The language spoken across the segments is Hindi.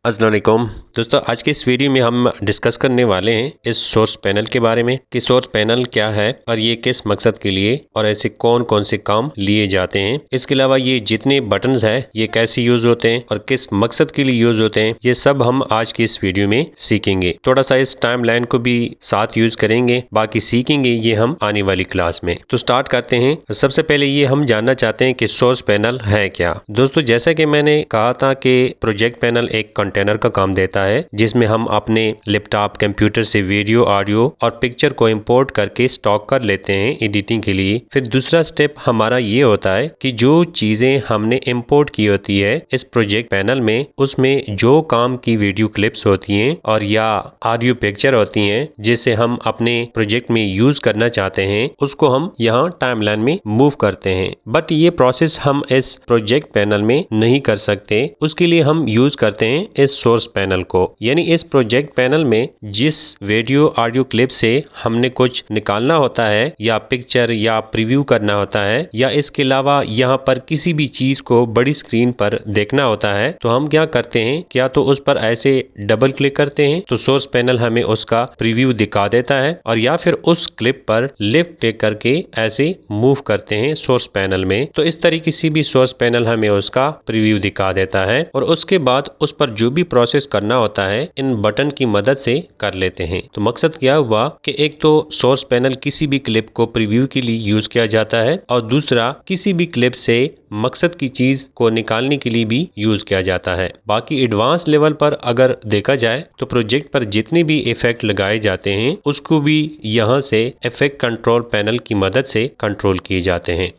अस्सलाम वालेकुम दोस्तों, आज के इस वीडियो में हम डिस्कस करने वाले हैं इस सोर्स पैनल के बारे में कि सोर्स पैनल क्या है और ये किस मकसद के लिए और ऐसे कौन कौन से काम लिए जाते हैं। इसके अलावा ये जितने बटन्स हैं ये कैसे यूज होते हैं और किस मकसद के लिए यूज होते हैं, ये सब हम आज की इस वीडियो में सीखेंगे। थोड़ा सा इस टाइम लाइन को भी साथ यूज करेंगे, बाकी सीखेंगे ये हम आने वाली क्लास में। तो स्टार्ट करते हैं। सबसे पहले ये हम जानना चाहते हैं कि सोर्स पैनल है क्या। दोस्तों, जैसा कि मैंने कहा था कि प्रोजेक्ट पैनल एक कंटेनर का काम देता है जिसमें हम अपने लैपटॉप कंप्यूटर से वीडियो, ऑडियो और पिक्चर को इंपोर्ट करके स्टॉक कर लेते हैं एडिटिंग के लिए। फिर दूसरा स्टेप हमारा ये होता है कि जो चीजें हमने इंपोर्ट की होती है इस प्रोजेक्ट पैनल में, उसमें जो काम की वीडियो क्लिप्स होती हैं और या ऑडियो पिक्चर होती हैं जिसे हम अपने प्रोजेक्ट में यूज करना चाहते हैं, उसको हम यहाँ टाइमलाइन में मूव करते हैं। बट ये प्रोसेस हम इस प्रोजेक्ट पैनल में नहीं कर सकते, उसके लिए हम यूज करते हैं इस सोर्स पैनल को। यानी इस प्रोजेक्ट पैनल में जिस वीडियो ऑडियो क्लिप से हमने कुछ निकालना होता है या पिक्चर या प्रीव्यू करना होता है या इसके अलावा यहाँ पर किसी भी चीज को बड़ी स्क्रीन पर देखना होता है, तो हम क्या करते हैं, क्या तो उस पर ऐसे डबल क्लिक करते हैं तो सोर्स पैनल हमें उसका प्रीव्यू दिखा देता है, और या फिर उस क्लिप पर लेफ्ट क्लिक करके ऐसे मूव करते हैं सोर्स पैनल में। तो इस तरीके से भी सोर्स पैनल हमें उसका प्रीव्यू दिखा देता है और उसके बाद उस पर जो भी प्रोसेस करना होता है इन बटन की मदद से कर लेते हैं। तो मकसद क्या हुआ कि एक तो सोर्स पैनल किसी भी क्लिप को प्रीव्यू के लिए यूज किया जाता है और दूसरा किसी भी क्लिप से मकसद की चीज को निकालने के लिए भी यूज किया जाता है। बाकी एडवांस लेवल पर अगर देखा जाए तो प्रोजेक्ट पर जितने भी इफेक्ट लगाए जाते हैं उसको भी यहाँ से इफेक्ट कंट्रोल पैनल की मदद से कंट्रोल किए जाते हैं।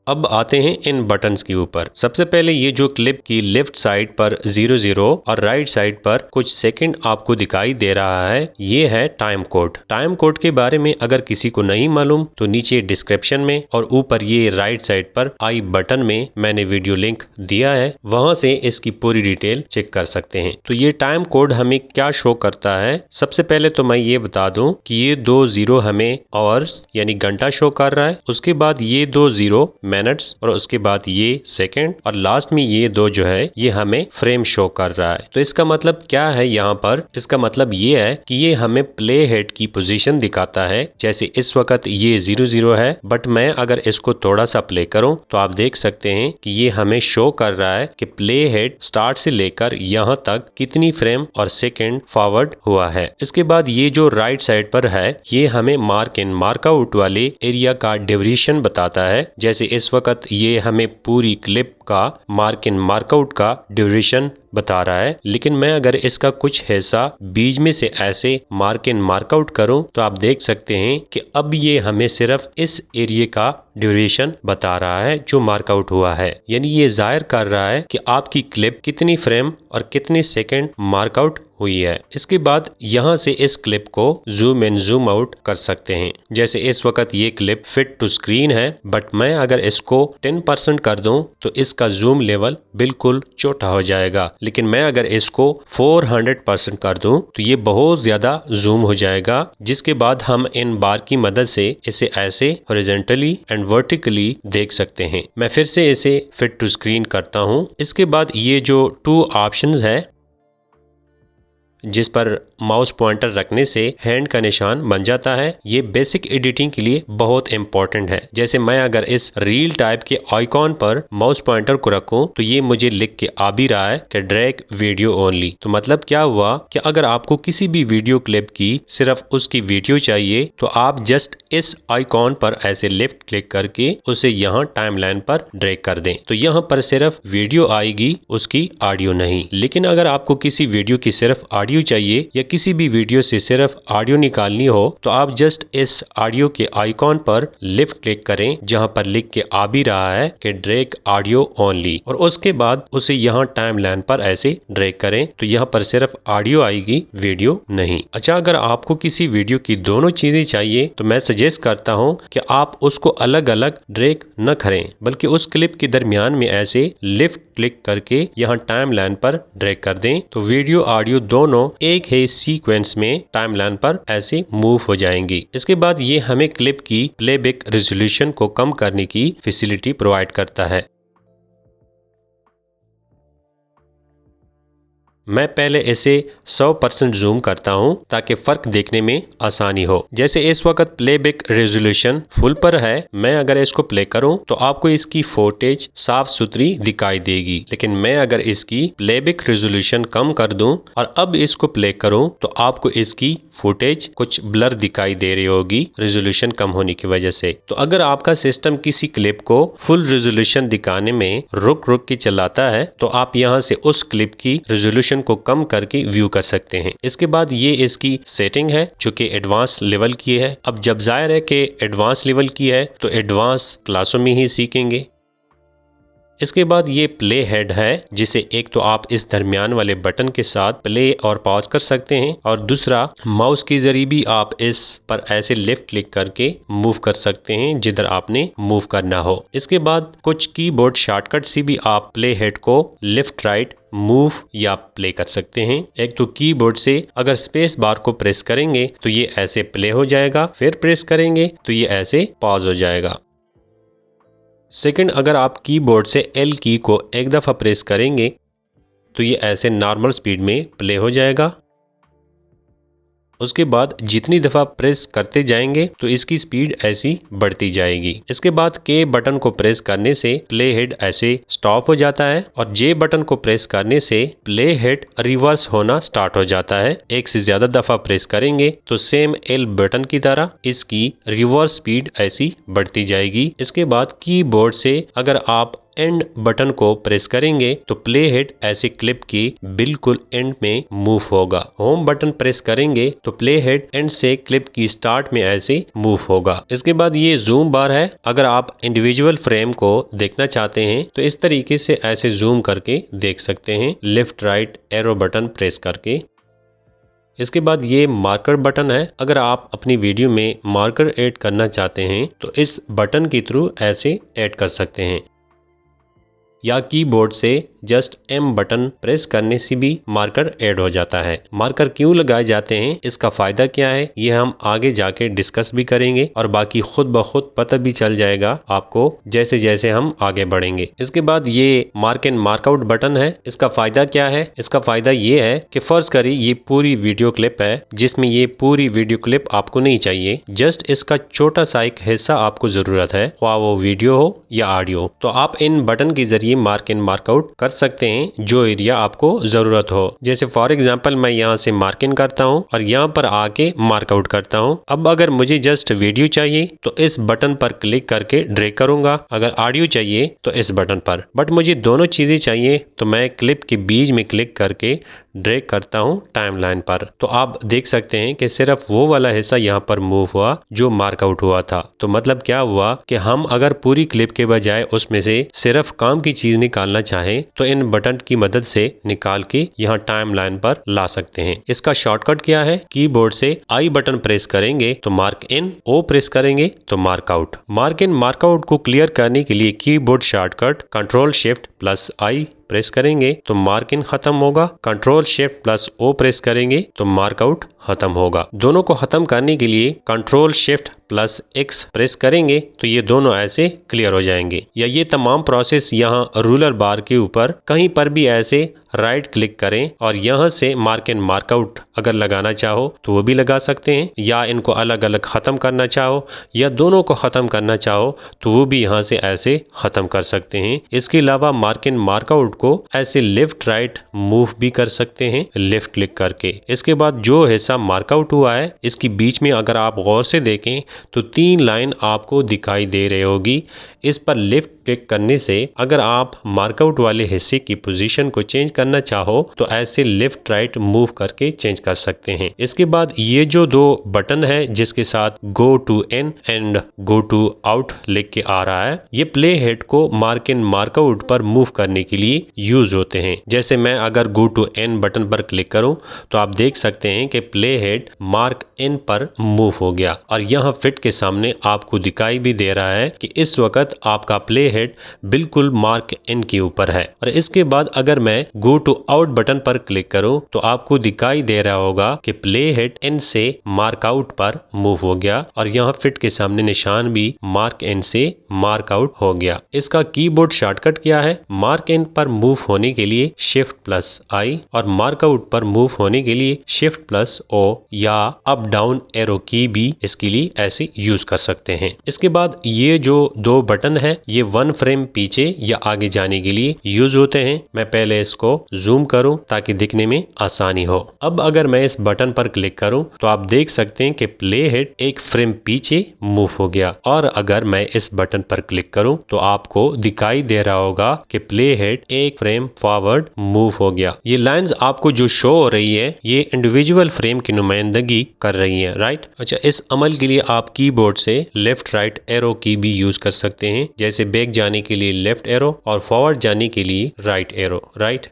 अब आते हैं इन बटन्स के ऊपर। सबसे पहले ये जो क्लिप की लेफ्ट साइड पर 00 और राइट साइड पर कुछ सेकंड आपको दिखाई दे रहा है, ये है टाइम कोड। टाइम कोड के बारे में अगर किसी को नहीं मालूम तो नीचे डिस्क्रिप्शन में और ऊपर ये राइट साइड पर आई बटन में मैंने वीडियो लिंक दिया है, वहां से इसकी पूरी डिटेल चेक कर सकते हैं। तो ये टाइम कोड हमें क्या शो करता है, सबसे पहले तो मैं ये बता दूं कि ये 2 0 हमें आवर्स यानी घंटा शो कर रहा है, उसके बाद ये 2 0 मिनट्स और उसके बाद ये सेकंड और लास्ट में ये 2 जो है ये हमें फ्रेम शो कर रहा है। तो इसका मतलब क्या है यहाँ पर, इसका मतलब ये है कि ये हमें प्ले हेड की पोजीशन दिखाता है। जैसे इस वक्त ये 00 है, बट मैं अगर इसको थोड़ा सा प्ले करूं तो आप देख सकते हैं कि ये हमें शो कर रहा है कि प्ले हेड स्टार्ट से लेकर यहाँ तक कितनी फ्रेम और सेकंड फॉरवर्ड हुआ है। इसके बाद ये जो राइट साइड पर है ये हमें मार्क इन मार्क आउट वाले एरिया का ड्यूरेशन बताता है। जैसे इस वक्त ये हमें पूरी क्लिप का मार्क इन मार्कआउट का ड्यूरेशन बता रहा है, लेकिन मैं अगर इसका कुछ हिस्सा बीच में से ऐसे मार्क इन मार्कआउट करूं तो आप देख सकते हैं कि अब ये हमें सिर्फ इस एरिया का ड्यूरेशन बता रहा है जो मार्कआउट हुआ है। यानी ये जाहिर कर रहा है कि आपकी क्लिप कितनी फ्रेम और कितने सेकंड मार्कआउट हुई है। इसके बाद यहाँ से इस क्लिप को जूम इन जूम आउट कर सकते हैं। जैसे इस वक्त ये क्लिप फिट टू स्क्रीन है, बट मैं अगर इसको 10% कर दूं तो इसका जूम लेवल बिल्कुल छोटा हो जाएगा, लेकिन मैं अगर इसको 400% कर दूं तो ये बहुत ज्यादा जूम हो जाएगा। जिसके बाद हम इन बार की मदद से इसे ऐसे हॉरिजॉन्टली एंड वर्टिकली देख सकते हैं। मैं फिर से इसे फिट टू स्क्रीन करता हूँ। इसके बाद ये जो 2 ऑप्शंस है जिस पर माउस पॉइंटर रखने से हैंड का निशान बन जाता है, ये बेसिक एडिटिंग के लिए बहुत इंपॉर्टेंट है। जैसे मैं अगर इस रील टाइप के आइकॉन पर माउस पॉइंटर को रखूं तो ये मुझे लिख के आ भी रहा है कि ड्रैग वीडियो ओनली। तो मतलब क्या हुआ कि अगर आपको किसी भी वीडियो क्लिप की सिर्फ उसकी वीडियो चाहिए तो आप जस्ट इस आइकॉन पर ऐसे लेफ्ट क्लिक करके उसे यहाँ टाइमलाइन पर ड्रैग कर दें तो यहाँ पर सिर्फ वीडियो आएगी, उसकी ऑडियो नहीं। लेकिन अगर आपको किसी वीडियो की सिर्फ ऑडियो चाहिए या किसी भी वीडियो से सिर्फ ऑडियो निकालनी हो तो आप जस्ट इस ऑडियो के आइकॉन पर लेफ्ट क्लिक करें जहां पर लिख के आ भी रहा है कि ड्रैग ऑडियो ओनली, और उसके बाद उसे यहां टाइमलाइन पर ऐसे ड्रैग करें तो यहां पर सिर्फ ऑडियो आएगी, वीडियो नहीं। अच्छा, अगर आपको किसी वीडियो की दोनों चीजें चाहिए तो मैं सजेस्ट करता हूं कि आप उसको अलग अलग ड्रैग न करें, बल्कि उस क्लिप के दरमियान में ऐसे लेफ्ट क्लिक करके यहाँ टाइमलाइन पर ड्रैग कर दें तो वीडियो ऑडियो दोनों एक ही सीक्वेंस में टाइमलाइन पर ऐसे मूव हो जाएंगी। इसके बाद ये हमें क्लिप की प्लेबैक रेजोल्यूशन को कम करने की फैसिलिटी प्रोवाइड करता है। मैं पहले इसे 100% जूम करता हूं ताकि फर्क देखने में आसानी हो। जैसे इस वक्त प्लेबैक रेजोल्यूशन फुल पर है, मैं अगर इसको प्ले करूं तो आपको इसकी फुटेज साफ सुथरी दिखाई देगी, लेकिन मैं अगर इसकी प्लेबैक रेजोल्यूशन कम कर दूं और अब इसको प्ले करूं तो आपको इसकी फुटेज कुछ ब्लर दिखाई दे रही होगी रेजोल्यूशन कम होने की वजह से। तो अगर आपका सिस्टम किसी क्लिप को फुल रेजोल्यूशन दिखाने में रुक रुक के चलाता है तो आप यहां से उस क्लिप की रेजोल्यूशन को कम करके व्यू कर सकते हैं। इसके बाद ये इसकी सेटिंग है जो कि एडवांस लेवल की है। अब जब जाहिर है कि एडवांस लेवल की है तो एडवांस क्लासों में ही सीखेंगे। इसके बाद ये प्ले हेड है जिसे एक तो आप इस दरमियान वाले बटन के साथ प्ले और पॉज कर सकते हैं और दूसरा माउस के जरिए भी आप इस पर ऐसे लेफ्ट क्लिक करके मूव कर सकते हैं जिधर आपने मूव करना हो। इसके बाद कुछ कीबोर्ड शॉर्टकट से भी आप प्ले हेड को लेफ्ट राइट मूव या प्ले कर सकते हैं। एक तो कीबोर्ड से अगर स्पेस बार को प्रेस करेंगे तो ये ऐसे प्ले हो जाएगा, फिर प्रेस करेंगे तो ये ऐसे पॉज हो जाएगा। सेकंड, अगर आप कीबोर्ड से एल की को एक दफ़ा प्रेस करेंगे तो ये ऐसे नॉर्मल स्पीड में प्ले हो जाएगा। उसके बाद जितनी दफ़ा प्रेस करते जाएंगे तो इसकी स्पीड ऐसी बढ़ती जाएगी। इसके बाद के बटन को प्रेस करने से प्ले हेड ऐसे स्टॉप हो जाता है और जे बटन को प्रेस करने से प्ले हेड रिवर्स होना स्टार्ट हो जाता है। एक से ज़्यादा दफ़ा प्रेस करेंगे तो सेम एल बटन की तरह इसकी रिवर्स स्पीड ऐसी बढ़ती जाएगी। इसके बाद कीबोर्ड से अगर आप एंड बटन को प्रेस करेंगे तो प्ले हेड ऐसे क्लिप की बिल्कुल एंड में मूव होगा। होम बटन प्रेस करेंगे तो प्ले हेड एंड से क्लिप की स्टार्ट में ऐसे मूव होगा। इसके बाद ये जूम बार है। अगर आप इंडिविजुअल फ्रेम को देखना चाहते हैं तो इस तरीके से ऐसे जूम करके देख सकते हैं, left right arrow button press करके। इसके बाद ये मार्कर बटन है। अगर आप अपनी वीडियो में मार्कर ऐड करना चाहते हैं तो इस बटन के थ्रू ऐसे ऐड कर सकते हैं, या कीबोर्ड से जस्ट एम बटन प्रेस करने से भी मार्कर ऐड हो जाता है। मार्कर क्यों लगाए जाते हैं, इसका फायदा क्या है, ये हम आगे जाके डिस्कस भी करेंगे और बाकी खुद ब खुद पता भी चल जाएगा आपको जैसे जैसे हम आगे बढ़ेंगे। इसके बाद ये मार्क एंड मार्कआउट बटन है। इसका फायदा क्या है, इसका फायदा ये है कि फर्ज करिए ये पूरी वीडियो क्लिप है जिसमें ये पूरी वीडियो क्लिप आपको नहीं चाहिए, जस्ट इसका छोटा सा एक हिस्सा आपको जरूरत है, ख्वाह वो वीडियो हो या ऑडियो, तो आप इन बटन के जरिए मार्क इन मार्कआउट कर सकते हैं जो एरिया आपको जरूरत हो। जैसे फॉर एग्जांपल मैं यहाँ से मार्क इन करता हूँ और यहाँ पर आके मार्कआउट करता हूँ। अब अगर मुझे जस्ट वीडियो चाहिए तो इस बटन पर क्लिक करके ड्रैग करूंगा, अगर ऑडियो चाहिए तो इस बटन पर। बट मुझे दोनों चीजें चाहिए तो मैं क्लिप के बीच में क्लिक करके ड्रैग करता हूँ टाइमलाइन पर। तो आप देख सकते हैं कि सिर्फ वो वाला हिस्सा यहाँ पर मूव हुआ जो मार्कआउट हुआ था। तो मतलब क्या हुआ कि हम अगर पूरी क्लिप के बजाय उसमें से सिर्फ काम की चीज निकालना चाहें तो इन बटन की मदद से निकाल के यहाँ टाइमलाइन पर ला सकते हैं। इसका शॉर्टकट क्या है, कीबोर्ड से आई बटन प्रेस करेंगे तो मार्क इन, ओ प्रेस करेंगे तो मार्कआउट। मार्क इन मार्कआउट को क्लियर करने के लिए keyboard shortcut control shift plus I press करेंगे तो मार्क इन खत्म होगा, control shift plus O press करेंगे तो मार्कआउट खत्म होगा। दोनों को खत्म करने के लिए control shift plus x press करेंगे तो ये दोनों ऐसे क्लियर हो जाएंगे। या ये तमाम प्रोसेस यहाँ रूलर बार के ऊपर कहीं पर भी ऐसे राइट क्लिक करें और यहाँ से मार्क एंड मार्कआउट अगर लगाना चाहो तो वो भी लगा सकते हैं, या इनको अलग अलग खत्म करना चाहो या दोनों को खत्म करना चाहो तो वो भी यहाँ से ऐसे खत्म कर सकते हैं। इसके अलावा मार्क एंड मार्कआउट को ऐसे लेफ्ट राइट मूव भी कर सकते हैं लेफ्ट क्लिक करके। इसके बाद जो हिस्सा मार्कआउट हुआ है इसकी बीच में अगर आप गौर से देखें तो 3 लाइन आपको दिखाई दे रही होगी। इस पर लेफ्ट क्लिक करने से अगर आप मार्कआउट वाले हिस्से की पोजीशन को चेंज करना चाहो तो ऐसे लेफ्ट राइट मूव करके चेंज कर सकते हैं। इसके बाद ये जो 2 बटन है जिसके साथ go to in and go to out लिख के आ रहा है, ये प्ले हेड को मार्क इन मार्कआउट पर मूव करने के लिए यूज होते हैं। जैसे मैं अगर गो टू इन बटन पर क्लिक करूं तो आप देख सकते हैं कि प्ले हेड मार्क इन पर मूव हो गया और यहाँ फिट के सामने आपको दिखाई भी दे रहा है कि इस वक्त आपका प्ले हेड बिल्कुल मार्क इन के ऊपर है। और इसके बाद अगर मैं गो टू आउट बटन पर क्लिक करूं तो आपको दिखाई दे रहा होगा कि प्ले हेड इन से मार्क आउट पर मूव हो गया और यहाँ फिट के सामने निशान भी मार्क इन से मार्क आउट हो गया। इसका कीबोर्ड शॉर्टकट क्या है? मार्क इन पर मूव होने के लिए शिफ्ट प्लस आई और मार्क आउट पर मूव होने के लिए शिफ्ट प्लस ओ या अप डाउन एरो की भी इसके लिए ऐसे यूज कर सकते हैं। इसके बाद ये जो दो बटन है ये 1 फ्रेम पीछे या आगे जाने के लिए यूज होते हैं। मैं पहले इसको जूम करूं ताकि दिखने में आसानी हो। अब अगर मैं इस बटन पर क्लिक करूं तो आप देख सकते हैं कि प्ले हेड 1 फ्रेम पीछे मूव हो गया और अगर मैं इस बटन पर क्लिक करूं तो आपको दिखाई दे रहा होगा कि play head 1 frame forward move हो गया। ये लाइंस आपको जो शो हो रही है ये इंडिविजुअल फ्रेम की नुमाइंदगी कर रही है, राइट। अच्छा, इस अमल के लिए आप कीबोर्ड से लेफ्ट राइट एरो की भी यूज कर सकते हैं, जैसे बैक जाने के लिए लेफ्ट एरो और फॉरवर्ड जाने के लिए राइट एरो, राइट।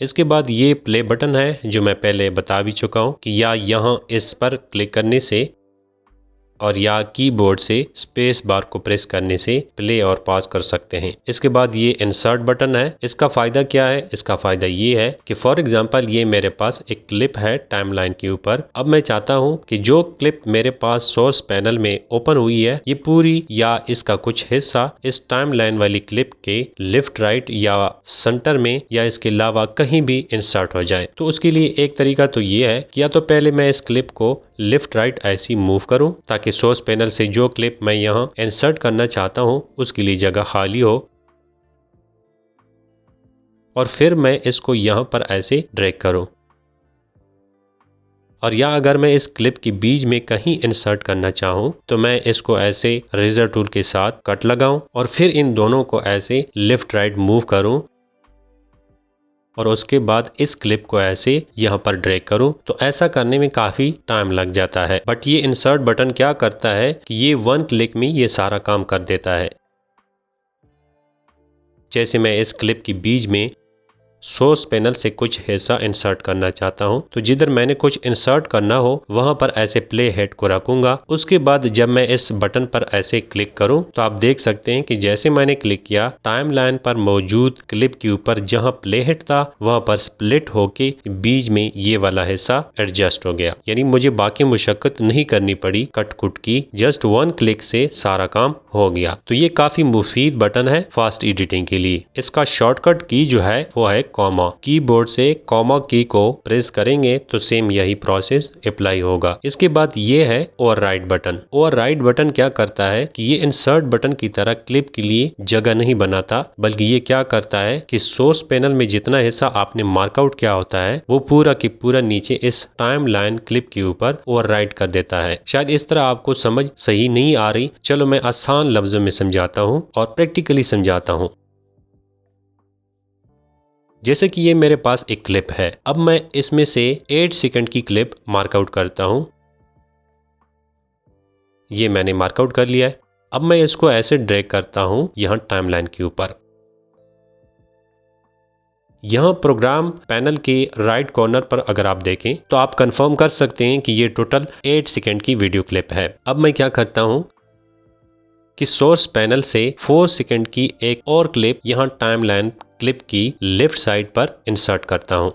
इसके बाद ये प्ले बटन है जो मैं पहले बता भी चुका हूं कि या यहाँ इस पर क्लिक करने से और या कीबोर्ड से स्पेस बार को प्रेस करने से प्ले और पॉज कर सकते हैं। इसके बाद ये इंसर्ट बटन है। इसका फायदा क्या है? इसका फायदा ये है कि फॉर एग्जांपल ये मेरे पास एक क्लिप है टाइमलाइन के ऊपर। अब मैं चाहता हूं कि जो क्लिप मेरे पास सोर्स पैनल में ओपन हुई है ये पूरी या इसका कुछ हिस्सा इस टाइमलाइन वाली क्लिप के लेफ्ट राइट या सेंटर में या इसके अलावा कहीं भी इंसर्ट हो जाए। तो उसके लिए एक तरीका तो ये है कि या तो पहले मैं इस क्लिप को लेफ्ट राइट ऐसी मूव करूं ताकि सोर्स पैनल से जो क्लिप मैं यहां इंसर्ट करना चाहता हूं उसके लिए जगह खाली हो और फिर मैं इसको यहां पर ऐसे ड्रैग करूं। और या अगर मैं इस क्लिप के बीच में कहीं इंसर्ट करना चाहूं तो मैं इसको ऐसे रेजर टूल के साथ कट लगाऊं और फिर इन दोनों को ऐसे लेफ्ट राइट मूव करूं और उसके बाद इस क्लिप को ऐसे यहाँ पर ड्रैग करूं। तो ऐसा करने में काफी टाइम लग जाता है, बट ये इंसर्ट बटन क्या करता है कि ये 1 क्लिक में ये सारा काम कर देता है। जैसे मैं इस क्लिप के बीच में सोर्स पैनल से कुछ हिस्सा इंसर्ट करना चाहता हूं तो जिधर मैंने कुछ इंसर्ट करना हो वहां पर ऐसे प्ले हेड को रखूंगा। उसके बाद जब मैं इस बटन पर ऐसे क्लिक करूं तो आप देख सकते हैं कि जैसे मैंने क्लिक किया टाइमलाइन पर मौजूद क्लिप के ऊपर जहां प्ले हेड था वहां पर स्प्लिट होके बीच में ये वाला हिस्सा एडजस्ट हो गया। यानी मुझे बाकी मुशक्कत नहीं करनी पड़ी कट कुट की, जस्ट 1 क्लिक से सारा काम हो गया। तो ये काफी मुफीद बटन है फास्ट एडिटिंग के लिए। इसका शॉर्टकट की जो है वो है कॉमा। कीबोर्ड से कॉमा की को प्रेस करेंगे तो सेम यही प्रोसेस अप्लाई होगा। इसके बाद ये है ओवरराइड बटन। ओवरराइड बटन क्या करता है कि ये इंसर्ट बटन की तरह क्लिप के लिए जगह नहीं बनाता, बल्कि ये क्या करता है कि सोर्स पैनल में जितना हिस्सा आपने मार्कआउट किया होता है वो पूरा की पूरा नीचे इस टाइमलाइन क्लिप के ऊपर ओवरराइड कर देता है। शायद इस तरह आपको समझ सही नहीं आ रही, चलो मैं आसान लफ्जों में समझाता हूँ और प्रैक्टिकली समझाता हूँ। जैसे कि ये मेरे पास एक क्लिप है, अब मैं इसमें से 8 सेकंड की क्लिप मार्कआउट करता हूं। ये मैंने मार्कआउट कर लिया है। अब मैं इसको ऐसे ड्रैग करता हूं यहां टाइमलाइन के ऊपर। यहां प्रोग्राम पैनल के राइट कॉर्नर पर अगर आप देखें तो आप कंफर्म कर सकते हैं कि ये टोटल 8 सेकंड की वीडियो क्लिप है। अब मैं क्या करता हूं कि सोर्स पैनल से 4 सेकंड की एक और क्लिप यहां टाइमलाइन क्लिप की लेफ्ट साइड पर इंसर्ट करता हूं।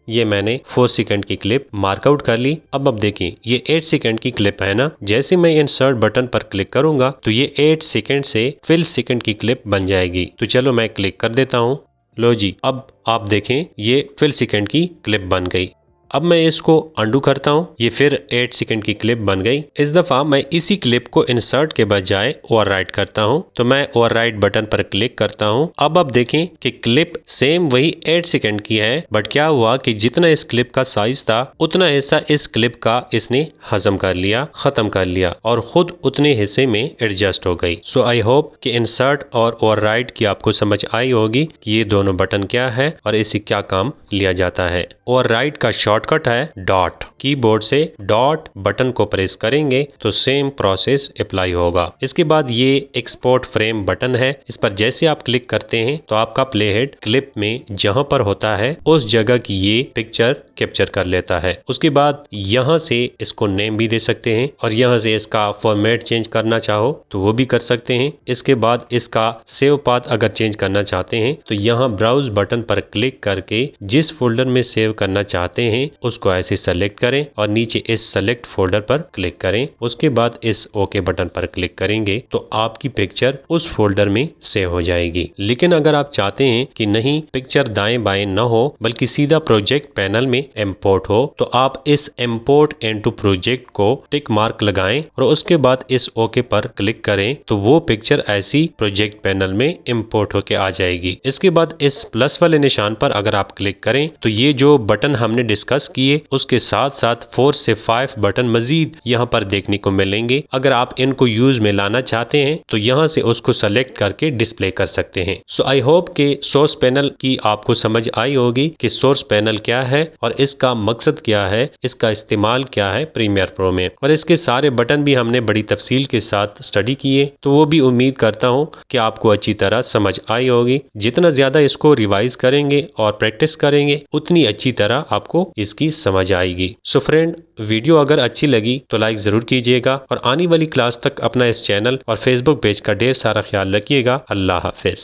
ये मैंने 4 सेकंड की क्लिप मार्कआउट कर ली। अब देखिए ये 8 सेकंड की क्लिप है ना, जैसे मैं इंसर्ट बटन पर क्लिक करूंगा तो ये 8 सेकंड से फिल सेकंड की क्लिप बन जाएगी। तो चलो मैं क्लिक कर देता हूं। लो जी, अब आप देखें ये फिल सेकंड की क्लिप बन गई। अब मैं इसको अंडू करता हूं, ये फिर 8 सेकंड की क्लिप बन गई। इस दफा मैं इसी क्लिप को इंसर्ट के बजाय ओवरराइट करता हूं, तो मैं ओवरराइट बटन पर क्लिक करता हूं। अब आप देखें कि क्लिप सेम वही 8 सेकंड की है, बट क्या हुआ कि जितना इस क्लिप का साइज था उतना हिस्सा इस क्लिप का इसने हजम कर लिया, खत्म कर लिया और खुद उतने हिस्से में एडजस्ट हो गई। सो आई होप कि इंसर्ट और ओवरराइट की आपको समझ आई होगी कि ये दोनों बटन क्या है और इससे क्या काम लिया जाता है। ओवरराइट का शॉर्टकट है डॉट। कीबोर्ड से डॉट बटन को प्रेस करेंगे तो सेम प्रोसेस अप्लाई होगा। इसके बाद ये एक्सपोर्ट फ्रेम बटन है, इस पर जैसे आप क्लिक करते हैं तो आपका प्लेहेड क्लिप में जहां पर होता है उस जगह की ये पिक्चर कैप्चर कर लेता है। उसके बाद यहाँ से इसको नेम भी दे सकते हैं और यहाँ से इसका फॉर्मेट चेंज करना चाहो तो वो भी कर सकते हैं। इसके बाद इसका सेव पाथ अगर चेंज करना चाहते हैं तो यहाँ ब्राउज बटन पर क्लिक करके जिस फोल्डर में सेव करना चाहते हैं उसको ऐसे सेलेक्ट करें और नीचे इस सेलेक्ट फोल्डर पर क्लिक करें। उसके बाद इस ओके बटन पर क्लिक करेंगे तो आपकी पिक्चर उस फोल्डर में सेव हो जाएगी। लेकिन अगर आप चाहते हैं कि नहीं पिक्चर दाएं बाएं न हो बल्कि सीधा प्रोजेक्ट पैनल में इंपोर्ट हो तो आप इस इंपोर्ट इनटू प्रोजेक्ट को टिक मार्क लगाएं और उसके बाद इस ओके पर क्लिक करें तो वो पिक्चर ऐसी प्रोजेक्ट पैनल में इंपोर्ट होके आ जाएगी। इसके बाद इस प्लस वाले निशान पर अगर आप क्लिक करें तो ये जो बटन हमने डिस्कस किए उसके साथ साथ 4 से 5 बटन मजीद यहाँ पर देखने को मिलेंगे। अगर आप इनको यूज में लाना चाहते हैं तो यहाँ से उसको सेलेक्ट करके डिस्प्ले कर सकते हैं। सो आई होप कि सोर्स पैनल की आपको समझ आई होगी कि सोर्स पैनल क्या है और इसका मकसद क्या है, इसका इस्तेमाल क्या है प्रीमियर प्रो में, और इसके सारे बटन भी हमने बड़ी तफसील के साथ स्टडी किए तो वो भी उम्मीद करता हूँ कि आपको अच्छी तरह समझ आई होगी। जितना ज्यादा इसको रिवाइज करेंगे और प्रैक्टिस करेंगे उतनी अच्छी तरह आपको इसकी समझ आएगी। सो फ्रेंड, वीडियो अगर अच्छी लगी तो लाइक जरूर कीजिएगा और आने वाली क्लास तक अपना इस चैनल और फेसबुक पेज का ढेर सारा ख्याल रखिएगा। अल्लाह हाफिज।